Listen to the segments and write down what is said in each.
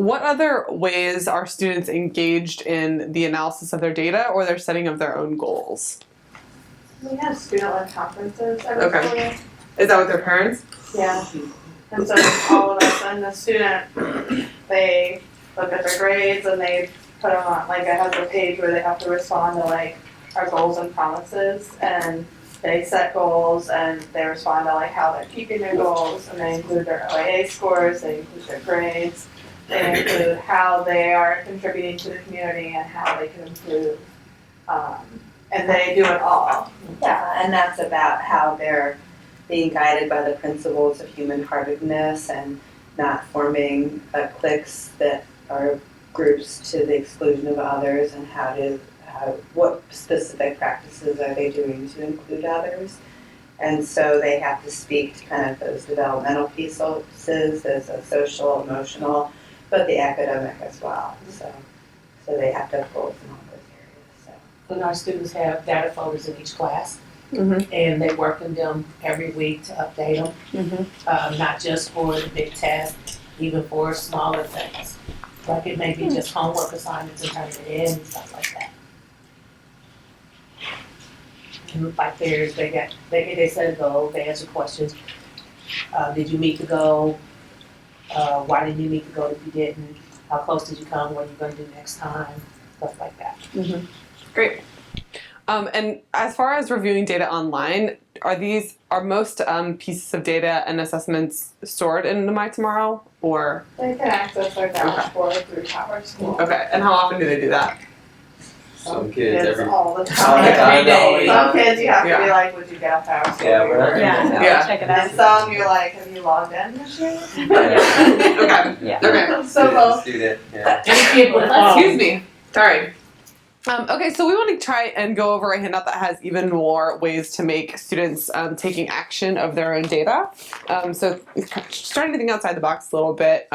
what other ways are students engaged in the analysis of their data or their setting of their own goals? We have student-led conferences every quarter. Is that with their parents? Yeah. And so all of us and the student, they look at their grades and they put them on, like, it has a page where they have to respond to, like, our goals and promises, and they set goals and they respond to, like, how they're keeping their goals, and they include their OAA scores, they include their grades, they include how they are contributing to the community and how they can improve. And they do it all. Yeah, and that's about how they're being guided by the principles of human-heartedness and not forming cliques that are groups to the exclusion of others, and what specific practices are they doing to include others. And so they have to speak to kind of those developmental pieces, there's a social, emotional, but the academic as well. So they have to have goals in all those areas. And our students have data folders in each class, Mm-hmm. and they work on them every week to update them, Mm-hmm. not just for the big tests, even for smaller things. Like it may be just homework assignments and turning it in and stuff like that. And like theirs, they set a goal, they answer questions. Did you meet the goal? Why didn't you meet the goal if you didn't? How close did you come? What are you going to do next time? Stuff like that. Mm-hmm. Great. And as far as reviewing data online, are most pieces of data and assessments stored in the My Tomorrow, or? They can access our dashboard through Power School. Okay, and how often do they do that? Some kids all the time. every day. Some kids you have to Yeah. be like, would you get off Power School? Yeah, whatever. Yeah. Check it And out. some you're like, have you logged in this year? Okay. Yeah. Okay. So both. Student, yeah. And a kid with a phone. Excuse me. Sorry. Okay, so we want to try and go over a handout that has even more ways to make students taking action of their own data. So starting to think outside the box a little bit.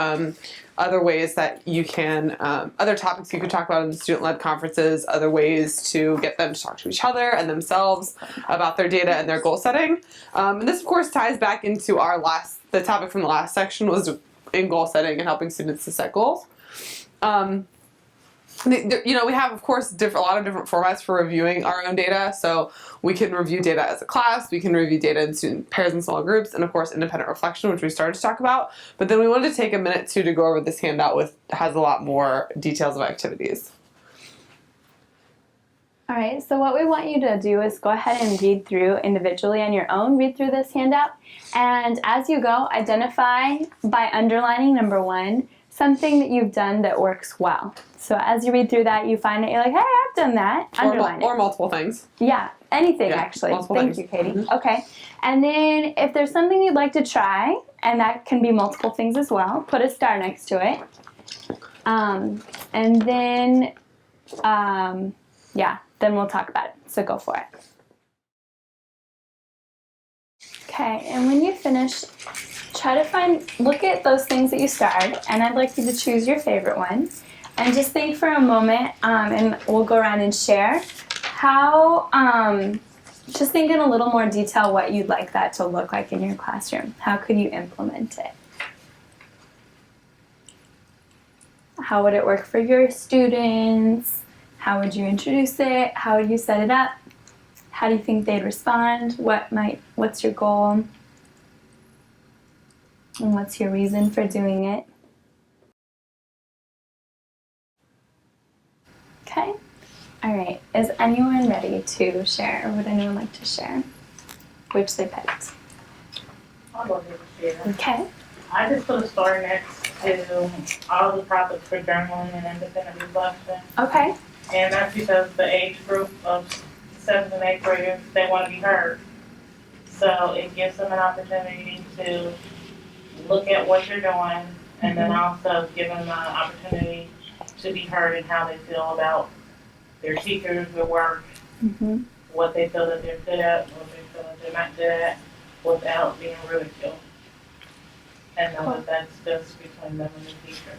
Other ways that you can, other topics you could talk about in the student-led conferences, other ways to get them to talk to each other and themselves about their data and their goal setting. And this, of course, ties back into the topic from the last section was in goal setting and helping students to set goals. We have, of course, a lot of different formats for reviewing our own data. So we can review data as a class, we can review data in student pairs and small groups, and of course, independent reflection, which we started to talk about. But then we wanted to take a minute to go over this handout has a lot more details of activities. All right, so what we want you to do is go ahead and read through individually on your own, read through this handout, and as you go, identify by underlining number 1, something that you've done that works well. So as you read through that, you find that you're like, hey, I've done that. Underline Or multiple things. Yeah, anything Yeah, actually. multiple Thank things. you, Katie. Mhm. Okay, and then if there's something you'd like to try, and that can be multiple things as well, put a star next to it. And then, then we'll talk about it. So go for it. Okay, and when you finish, try to look at those things that you starred, and I'd like you to choose your favorite one, and just think for a moment, and we'll go around and share how, just think in a little more detail what you'd like that to look like in your classroom. How could you implement it? How would it work for your students? How would you introduce it? How would you set it up? How do you think they'd respond? What's your goal? And what's your reason for doing it? Okay. All right. Is anyone ready to share? Or would anyone like to share which they picked? I'll go ahead and share. Okay. I just put a story next to all the topics for journaling and independent reflection. Okay. And that's because the age group of 7th and 8th graders, they want to be heard. So it gives them an opportunity to look at what you're doing, and then also give them the opportunity to be heard in how they feel about their teachers, their work, what they feel that they're good at, what they feel that they're not good at, without being ridiculed. And know that that's just between them and the teacher.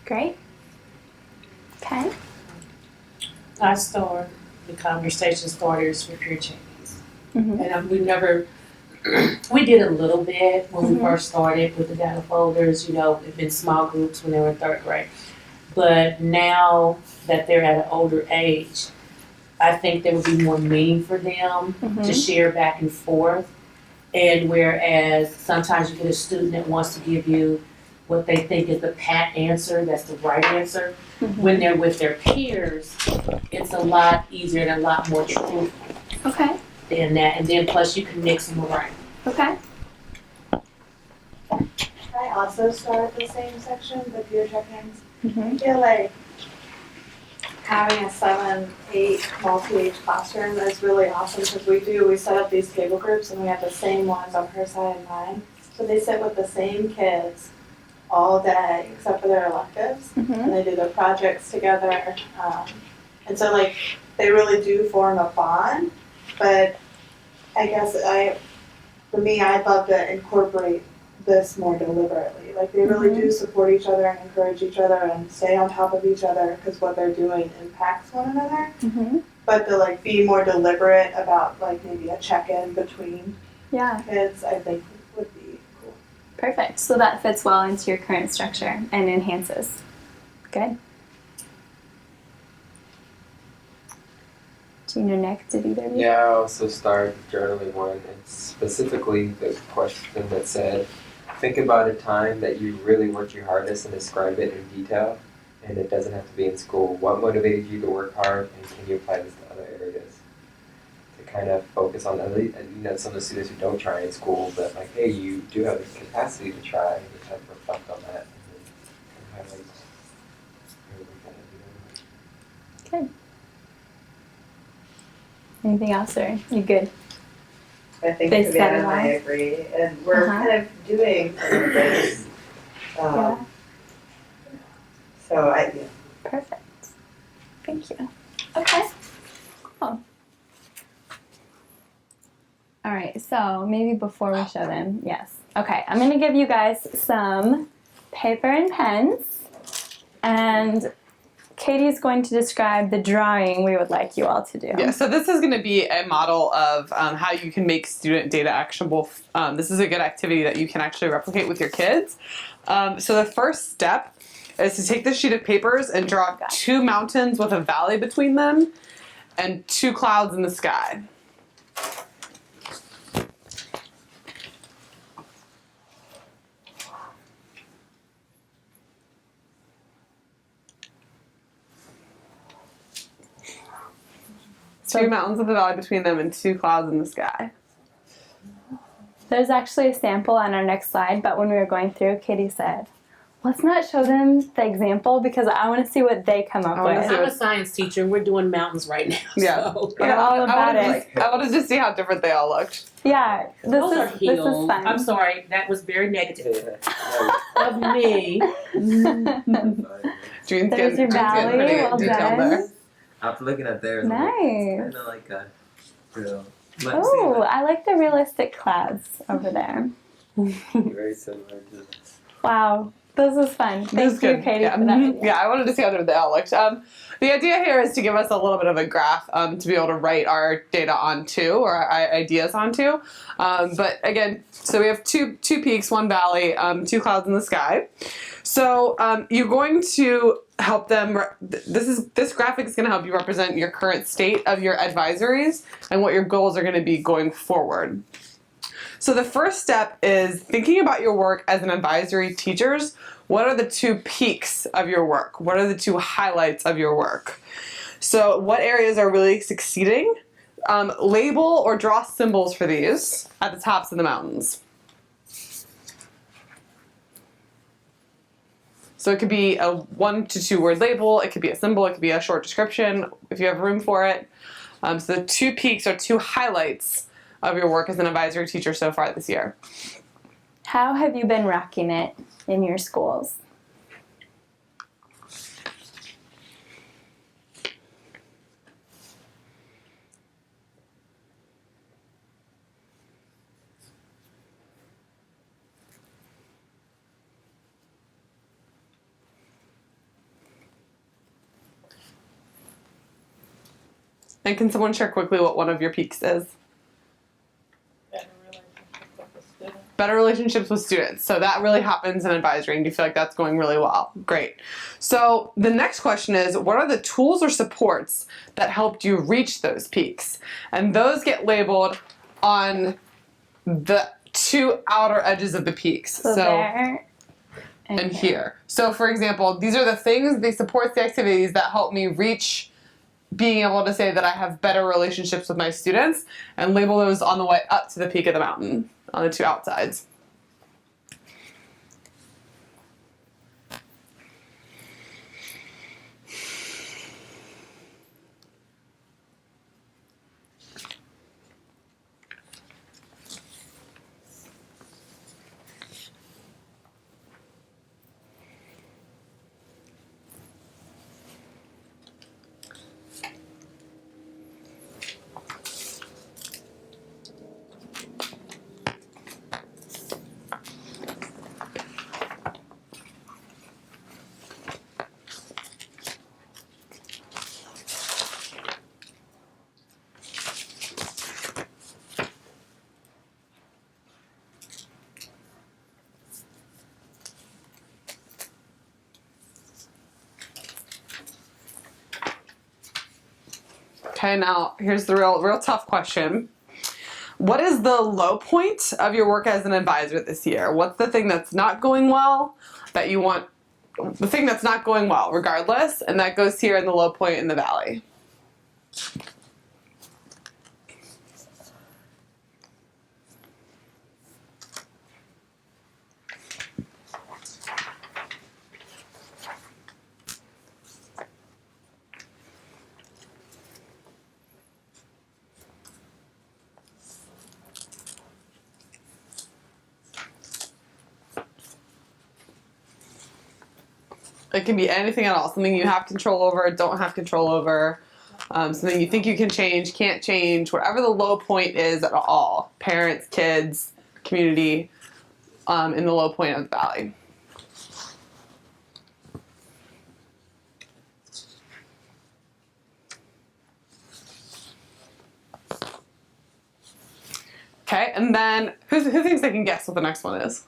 Great. Okay. I store the conversation starters for peer Checkins. Mm-hmm. And we've never We did a little bit when we Mhm. first started with the data folders, in small groups when they were in third grade. But now that they're at an older age, I think there would be more meaning for them to Mhm. share back and forth. And whereas sometimes you get a student that wants to give you what they think is the pat answer, that's the right answer, when they're with their peers, it's a lot easier and a lot more truthful Okay. than that. And then plus you can mix them around. Okay. I also start the same section, the peer check-ins. Mhm. I feel like having a 7-8 multi-age classroom is really awesome because we set up these table groups and we have the same ones on her side and mine. So they sit with the same kids all day except for their electives, Mhm. and they do their projects together. And so like they really do form a bond, but I guess for me, I'd love to incorporate this more deliberately. Like they really do support each other and encourage each other and stay on top of each other because what they're doing impacts one another. Mhm. But to like be more deliberate about like maybe a check-in between Yeah. kids, I think would be cool. Perfect. So that fits well into your current structure and enhances. Good. Gene or Nick, did either of you? Yeah, I also started journaling one, and specifically the question that said, think about a time that you really worked your hardest and describe it in detail, and it doesn't have to be in school. What motivated you to work hard, and can you apply this to other areas? To kind of focus on at least, some of the students who don't try in school, but like, hey, you do have the capacity to try, and just have to reflect on that, and then highlight everything that you Good. Anything else, or you good? I think They said Savannah it and I all. agree, and we're Uh-huh. kind of doing some of this. Yeah. So Perfect. Thank you. Okay. Cool. All right. So maybe before we show them, yes. Okay. I'm gonna give you guys some paper and pens, and Katie's going to describe the drawing we would like you all to do. Yeah, so this is going to be a model of how you can make student data actionable. This is a good activity that you can actually replicate with your kids. So the first step is to take this sheet of papers and draw 2 mountains with a valley between them and 2 clouds in the sky. Two mountains with a valley between them and 2 clouds in the sky. There's actually a sample on our next slide, but when we were going through, Katie said, let's not show them the example because I want to see what they come up I wanna with. see I'm a science teacher. We're doing mountains right now. Yeah. So. We're all about it. I wanted to see how different they all looked. Yeah, Those are this is heels. fun. I'm sorry, that was very negative do. of me. Dreams There's your valley, pretty well detailed done. there. After looking at theirs, Nice. it's kind of like a real. Oh, I like the realistic clouds over there. Very similar to. Wow, this was fun. This Thank is you, good. Katie, Yeah. for that. Mhm. Yeah, I wanted to see how different they all looked. The idea here is to give us a little bit of a graph to be able to write our data onto or our ideas onto. But again, so we have two peaks, 1 valley, 2 clouds in the sky. So you're going to help them. This graphic is going to help you represent your current state of your advisories and what your goals are going to be going forward. So the first step is thinking about your work as an advisory teachers. What are the 2 peaks of your work? What are the 2 highlights of your work? So what areas are really succeeding? Label or draw symbols for these at the tops of the mountains. So it could be a 1 to 2 word label, it could be a symbol, it could be a short description if you have room for it. So the 2 peaks are 2 highlights of your work as an advisory teacher so far this year. How have you been rocking it in your schools? And can someone share quickly what one of your peaks is? Better relationship. better relationships with students. So that really happens in advisory, and you feel like that's going really well. Great. So the next question is, what are the tools or supports that helped you reach those peaks? And those get labeled on the two outer edges of the peaks. So there and here. So for example, these are the things, they support the activities that help me reach being able to say that I have better relationships with my students, and label those on the way up to the peak of the mountain on the two outsides. Okay, now here's the real tough question. What is the low point of your work as an advisor this year? What's the thing that's not going well that you want, the thing that's not going well regardless, and that goes here in the low point in the valley? It can be anything at all. Something you have control over, don't have control over. Something you think you can change, can't change. Whatever the low point is at all. Parents, kids, community, in the low point of the valley. Okay, and then who thinks they can guess what the next one is?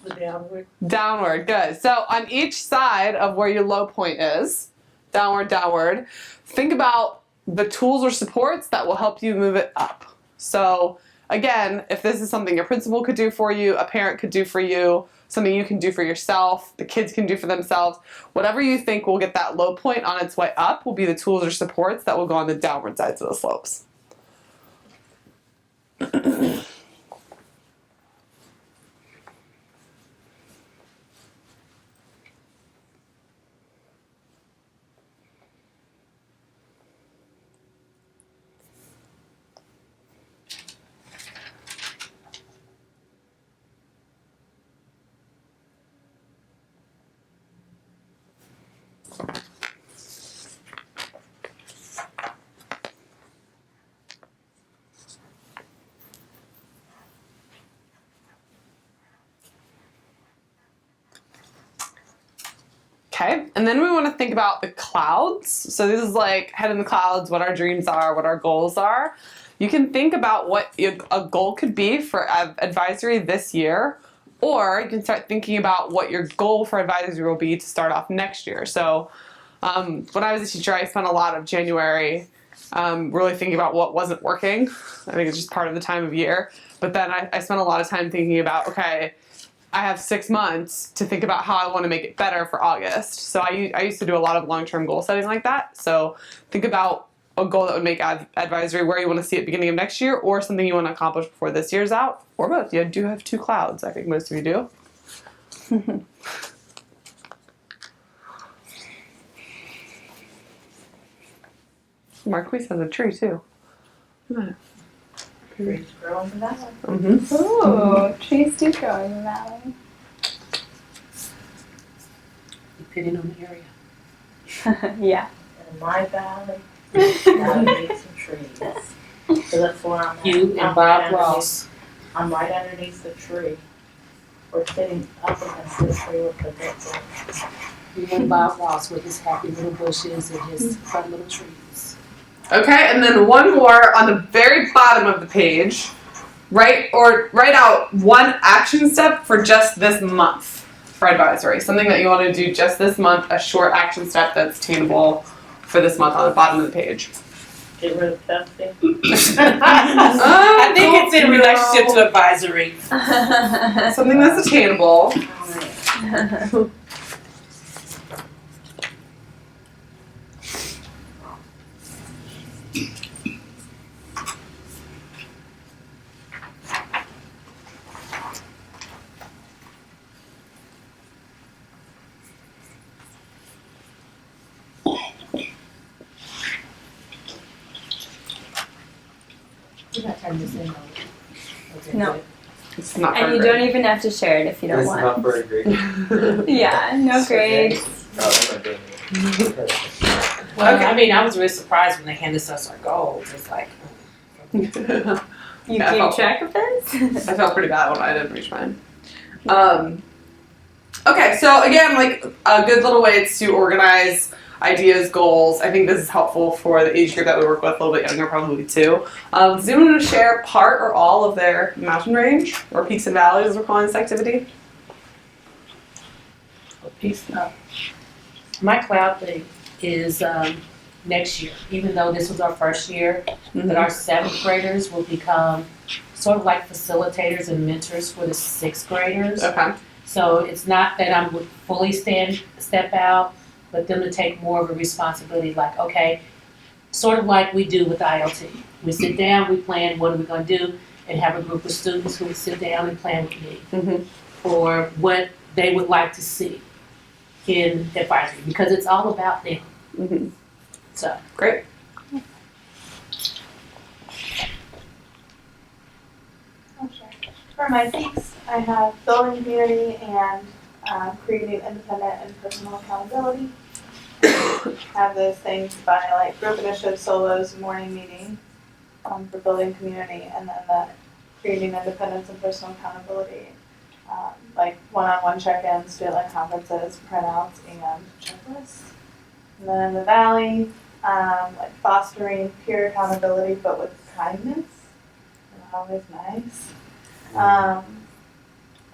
The downward. Downward, good. So on each side of where your low point is, downward, downward, think about the tools or supports that will help you move it up. So again, if this is something your principal could do for you, a parent could do for you, something you can do for yourself, the kids can do for themselves, whatever you think will get that low point on its way up will be the tools or supports that will go on the downward sides of the slopes. Okay, and then we want to think about the clouds. So this is like head in the clouds, what our dreams are, what our goals are. You can think about what a goal could be for advisory this year, or you can start thinking about what your goal for advisory will be to start off next year. So when I was a teacher, I spent a lot of January really thinking about what wasn't working. I think it's just part of the time of year. But then I spent a lot of time thinking about, okay, I have 6 months to think about how I want to make it better for August. So I used to do a lot of long-term goal setting like that. So think about a goal that would make advisory where you want to see it beginning of next year, or something you want to accomplish before this year's out, or both. You do have 2 clouds. I think most of you do. Marquise has a tree too. Trees grow in the valley. Mm-hmm. Ooh, trees do grow in the valley. Depending on the area. Yeah. In my valley, I need some trees. So that's where I'm at. You and I'm Bob right underneath- Ross. I'm right underneath the tree. We're sitting up against this tree with the dead. You and Bob Ross with his happy little bushes and his fun little trees. Okay, and then one more on the very bottom of the page. write out one action step for just this month for advisory. Something that you want to do just this month, a short action step that's attainable for this month on the bottom of the page. Get rid of testing. I think it's in relationship to advisory. Something that's attainable. You gotta turn this in. Okay, No. good. It's not And you for a don't even have to share it if you don't It's not want. for a grade. grade. Yeah, no grades. Oh, I'm not doing it. Well, Okay. I mean, I was really surprised when they handed us our goals. It's like, You Yeah, I keep felt- track of this? I felt pretty bad when I didn't reach mine. Okay, so again, like a good little way to organize ideas, goals. I think this is helpful for the age group that we work with, a little bit younger probably too. Does anyone want to share part or all of their mountain range or peaks and valleys as we're calling this activity? my cloud thing is next year. Even though this was our first year, that our 7th graders will become sort of like facilitators and mentors for the 6th graders. Okay. So it's not that I'm would fully step out, but them to take more of a responsibility, like, okay, sort of like we do with ILT. We sit down, we plan what are we gonna do, and have a group of students who would sit down and plan with me Mm-hmm. for what they would like to see in advisory, because it's all about them. Mm-hmm. So. Great. Oh, sure. For my peaks, I have building community and creating independent and personal accountability. Have those things by like group initiative, solos, morning meeting for building community, and then the creating independence and personal accountability, like one-on-one check-ins, student-led conferences, printouts, and checklists. And then in the valley, like fostering peer accountability, but with kindness, and always nice.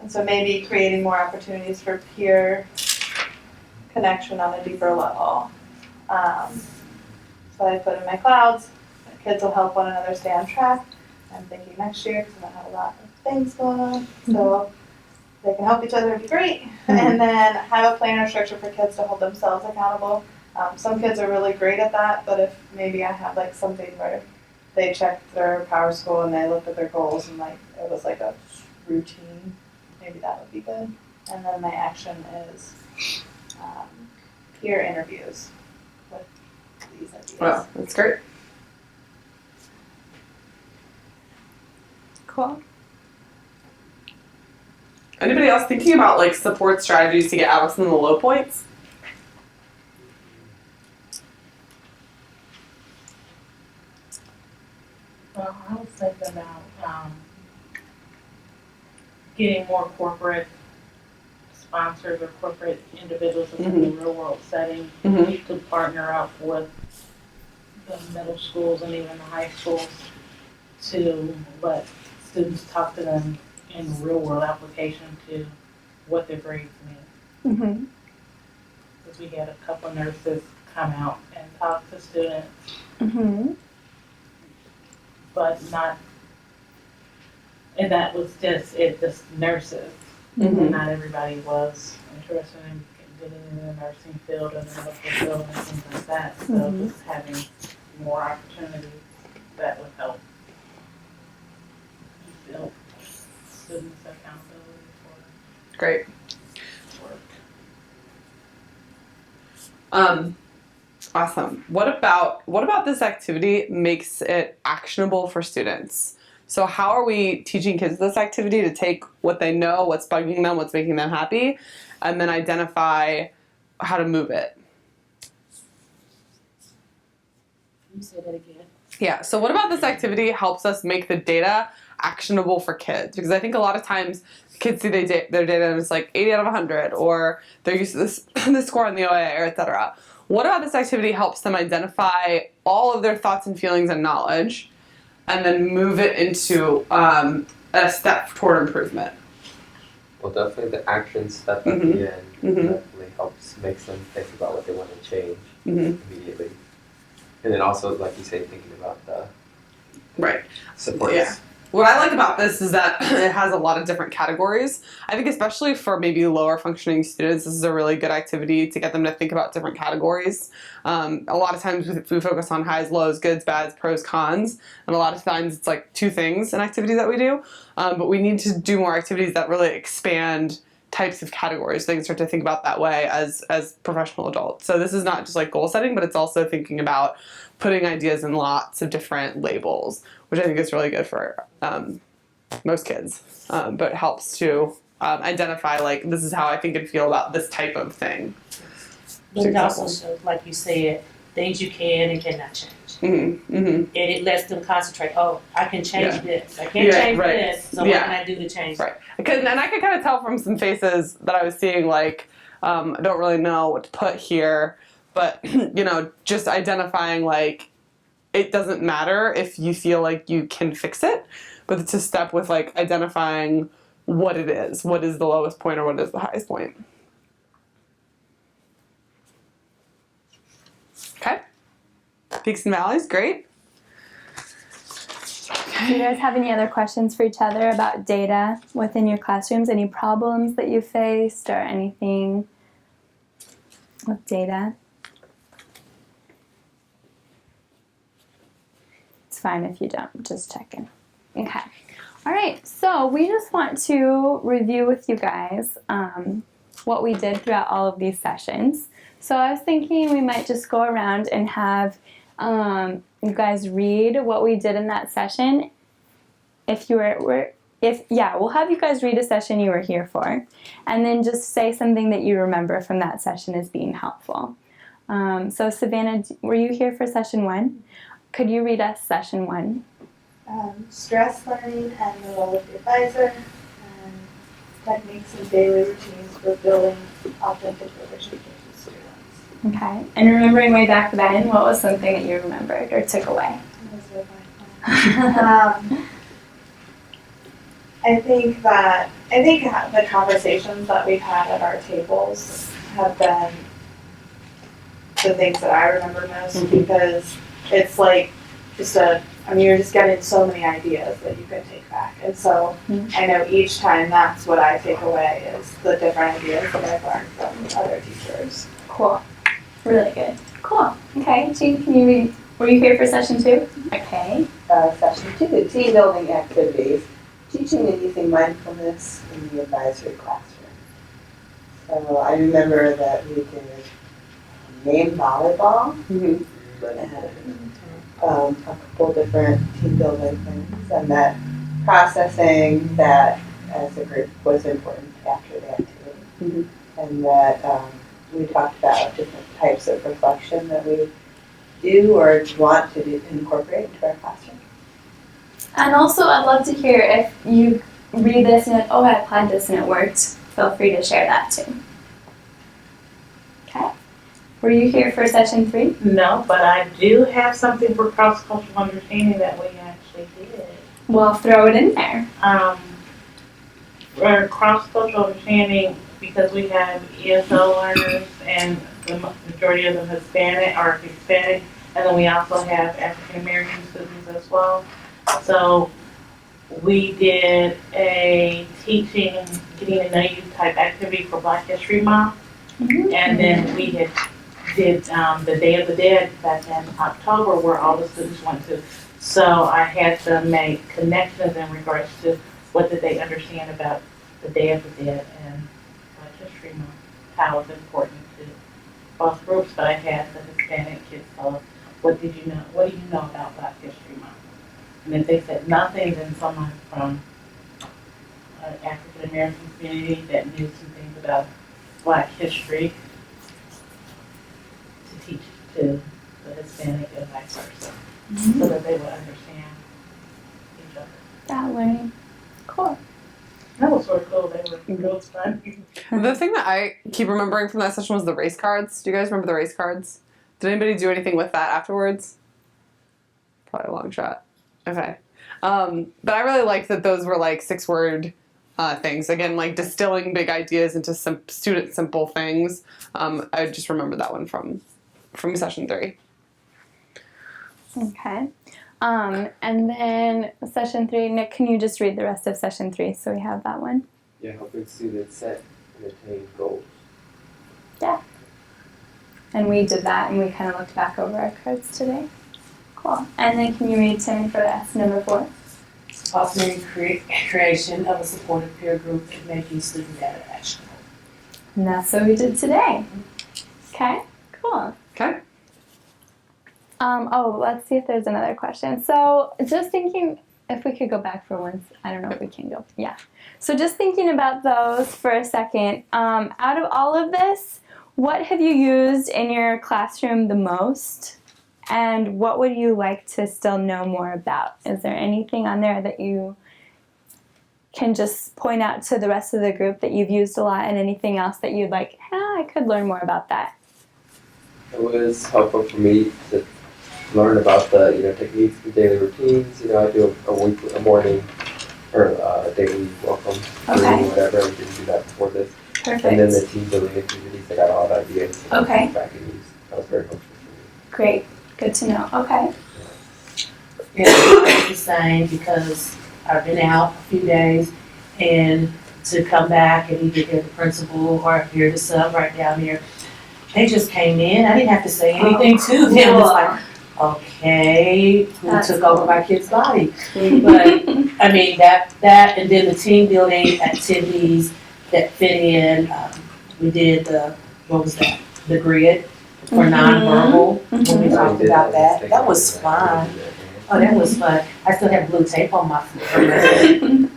And so maybe creating more opportunities for peer connection on a deeper level. So I put in my clouds, the kids will help one another stay on track. I'm thinking next year, because I don't have a lot of things going on, so they can help each other, it'd be great. And then have a plan or structure for kids to hold themselves accountable. Some kids are really great at that, but if maybe I have like something where they checked their power school and they looked at their goals and like it was like a routine, maybe that would be good. And then my action is peer interviews with these ideas. Wow, that's great. Cool. Anybody else thinking about like support strategies to get out of some of the low points? Well, I was thinking about getting more corporate sponsors or corporate individuals in the real world setting Mm-hmm. to partner up with the middle schools and even the high schools to let students talk to them in real world application to what their grades mean. Mm-hmm. Because we had a couple of nurses come out and talk to students, Mm-hmm. but not, and that was just nurses. Mm-hmm. And not everybody was interested in getting in the nursing field and the medical field and things like that. So Mhm. just having more opportunities that would help build students' accountability Great. for work. Awesome. What about this activity makes it actionable for students? So how are we teaching kids this activity to take what they know, what's bugging them, what's making them happy, and then identify how to move it? Can you say that again? Yeah, so what about this activity helps us make the data actionable for kids? Because I think a lot of times kids see their data and it's like 80 out of 100, or they're used to this score on the OA, or et cetera. What about this activity helps them identify all of their thoughts and feelings and knowledge and then move it into a step toward improvement. Well, definitely the action step at Mhm. the end Mhm. definitely helps makes them think about what they want to change Mhm. immediately. And then also, like you say, thinking about the Right. supports. Yeah. What I like about this is that it has a lot of different categories. I think especially for maybe lower functioning students, this is a really good activity to get them to think about different categories. A lot of times we focus on highs, lows, goods, bads, pros, cons, and a lot of times it's like two things in activities that we do. But we need to do more activities that really expand types of categories. So they can start to think about that way as professional adults. So this is not just like goal setting, but it's also thinking about putting ideas in lots of different labels, which I think is really good for most kids, but helps to identify like this is how I think and feel about this type of thing. But it also shows, like you said, things you can and cannot change. Mm-hmm, mm-hmm. And it lets them concentrate. Oh, I can change Yeah. this. I can't Yeah, change right. this. So Yeah. what can I do to change Right. And I could kind of tell from some faces that I was seeing, like, I don't really know what to put here, but, you know, just identifying, like, it doesn't matter if you feel like you can fix it, but it's a step with, like, identifying what it is. What is the lowest point or what is the highest point? Okay. Peaks and valleys, great. Do you guys have any other questions for each other about data within your classrooms? Any problems that you faced or anything with data? It's fine if you don't, just check in. Okay. All right, so we just want to review with you guys what we did throughout all of these sessions. So I was thinking we might just go around and have you guys read what we did in that session. If you we'll have you guys read a session you were here for, and then just say something that you remember from that session as being helpful. So Savannah, were you here for session 1? Could you read us session 1? Stress learning and the role of the advisor, and techniques and daily routines for building authentic relationships with students. Okay. And remembering way back then, what was something that you remembered or took away? Those are my I think the conversations that we've had at our tables have been the things that I remember most, because it's like you're just getting so many ideas that you can take back. And so I know each time that's what I take away is the different ideas that I've learned from other teachers. Cool. Really good. Cool. Okay. Jean, can you read? Were you here for session 2? Okay. Session 2, team building activities, teaching and using mindfulness in the advisory classroom. So I remember that we did name volleyball, and a couple different team building things, and that processing that as a group was important after the activity. And that we talked about different types of reflection that we do or want to incorporate into our classroom. And also, I'd love to hear if you read this and oh, I applied this and it worked. Feel free to share that too. Okay. Were you here for session 3? No, but I do have something for cross-cultural understanding that we actually did. Well, throw it in there. For cross-cultural understanding, because we have ESL learners and the majority of them Hispanic, and then we also have African American students as well. So we did a teaching, getting to know you type activity for Black History Month, and then we did the Day of the Dead back in October, where all the students went to. So I had to make connections in regards to what did they understand about the Day of the Dead and Black History Month, how it's important to both groups. But I had the Hispanic kids tell us, what do you know about Black History Month? And if they said nothing, then someone from an African American community that knew some things about Black history to teach to the Hispanic and vice versa, so that they would understand each other. That learning. Cool. That was sort of cool. They were real fun. The thing that I keep remembering from that session was the race cards. Do you guys remember the race cards? Did anybody do anything with that afterwards? Probably a long shot. Okay. But I really liked that those were like 6-word things. Again, like distilling big ideas into some student simple things. I just remember that one from session 3. Okay. And then session 3, Nick, can you just read the rest of session 3 so we have that one? Yeah, helping students set and attain goals. And we did that and we kind of looked back over our cards today. Cool. And then can you read Timmy for S number 4? Fostering creation of a supportive peer group and making student data actionable. And that's what we did today. Okay, cool. Okay. Let's see if there's another question. So just thinking, if we could go back for once, I don't know if we can go. Yeah. So just thinking about those for a second, out of all of this, what have you used in your classroom the most? And what would you like to still know more about? Is there anything on there that you can just point out to the rest of the group that you've used a lot, and anything else that you'd like, I could learn more about that? It was helpful for me to learn about the techniques, the daily routines. I do a morning or a daily welcome Okay. or whatever. I didn't do that before this. Perfect. And then the team building activities, I got all the ideas. Okay. Back in use. That was very helpful for me. Great. Good to know. Okay. Yeah, I'm the same because I've been out a few days, and to come back and either hear the principal or hear the sub right down here, they just came in. I didn't have to say anything to them. It's like, okay, who took over my kid's body? But I mean that and then the team building activities that fit in. We did the grid for nonverbal. When we talked about that, that was fun. Oh, that was fun. I still have blue tape on my floor.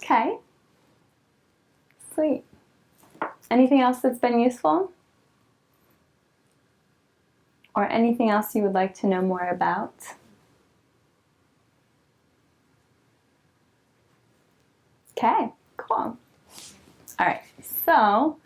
Okay. Sweet. Anything else that's been useful? Or anything else you would like to know more about? Okay, cool. All right, so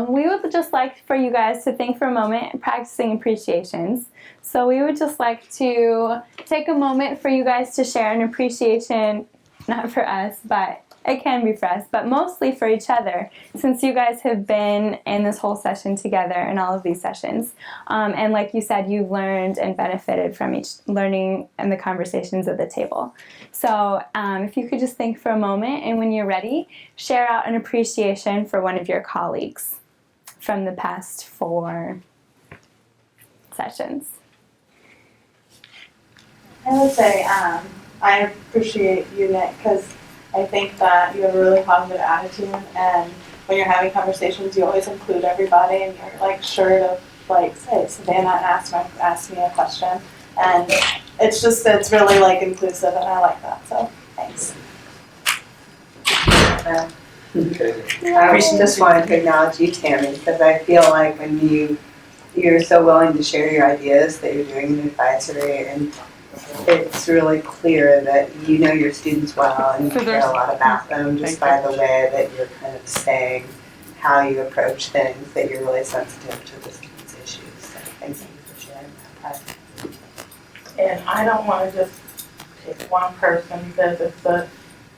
we would just like for you guys to think for a moment practicing appreciations. So we would just like to take a moment for you guys to share an appreciation, not for us, but it can be for us, but mostly for each other, since you guys have been in this whole session together in all of these sessions. And like you said, you've learned and benefited from each learning and the conversations at the table. So if you could just think for a moment, and when you're ready, share out an appreciation for one of your colleagues from the past 4 sessions. I would say I appreciate you, Nick, because I think that you have a really positive attitude, and when you're having conversations, you always include everybody, and you're like sure to like say Savannah asked me a question, and it's really like inclusive, and I like that. So thanks. I just wanted to acknowledge you, Tammy, because I feel like when you're so willing to share your ideas that you're doing an advisory, and it's really clear that you know your students well and you care a lot about them just by the way that you're kind of saying how you approach things, that you're really sensitive to the students' issues. So thank you for sharing that. And I don't want to just pick one person because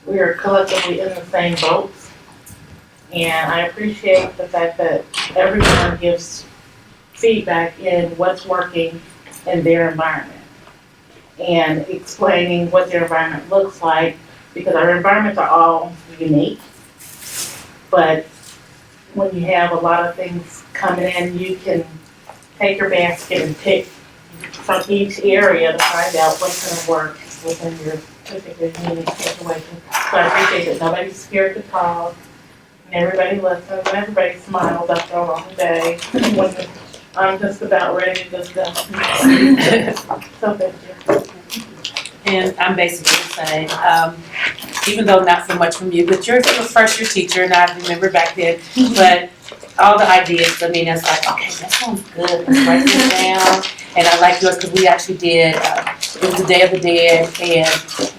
we are collectively in the same boats. And I appreciate the fact that everyone gives feedback in what's working in their environment and explaining what their environment looks like, because our environments are all unique. But when you have a lot of things coming in, you can take your basket and pick from each area to find out what's going to work within your particular unique situation. So I appreciate that nobody's scared to talk, and everybody listens, and everybody smiles after a long day when I'm just about ready to just go. So thank you. And I'm basically the same, even though not so much from you, but you're a first year teacher, and I remember back then, but all the ideas, I mean, it's like, okay, that sounds good, let's write this down. And I like yours because we actually did, it was the Day of the Dead and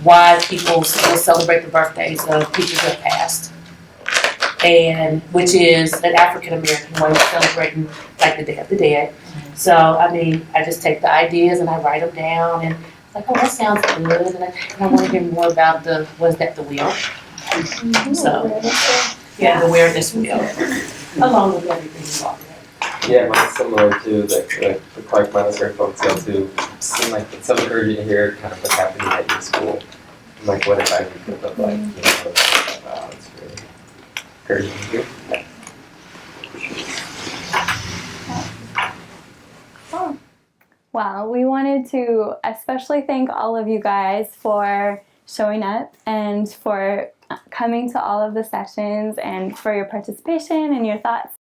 why people still celebrate the birthdays of teachers that passed. and which is an African American way of celebrating like the Day of the Dead. So I mean, I just take the ideas and I write them down, and it's like, oh, that sounds good, and I want to hear more about the wheel. So yeah, the awareness wheel, along with everything you talked about. Yeah, mine's similar to like the Clark Montessori folk tale too. Seem like it's so encouraging to hear kind of what's happening at your school, and like what advisory could look like. You know, it's really encouraging to hear. Well, we wanted to especially thank all of you guys for showing up and for coming to all of the sessions and for your participation and your thoughts.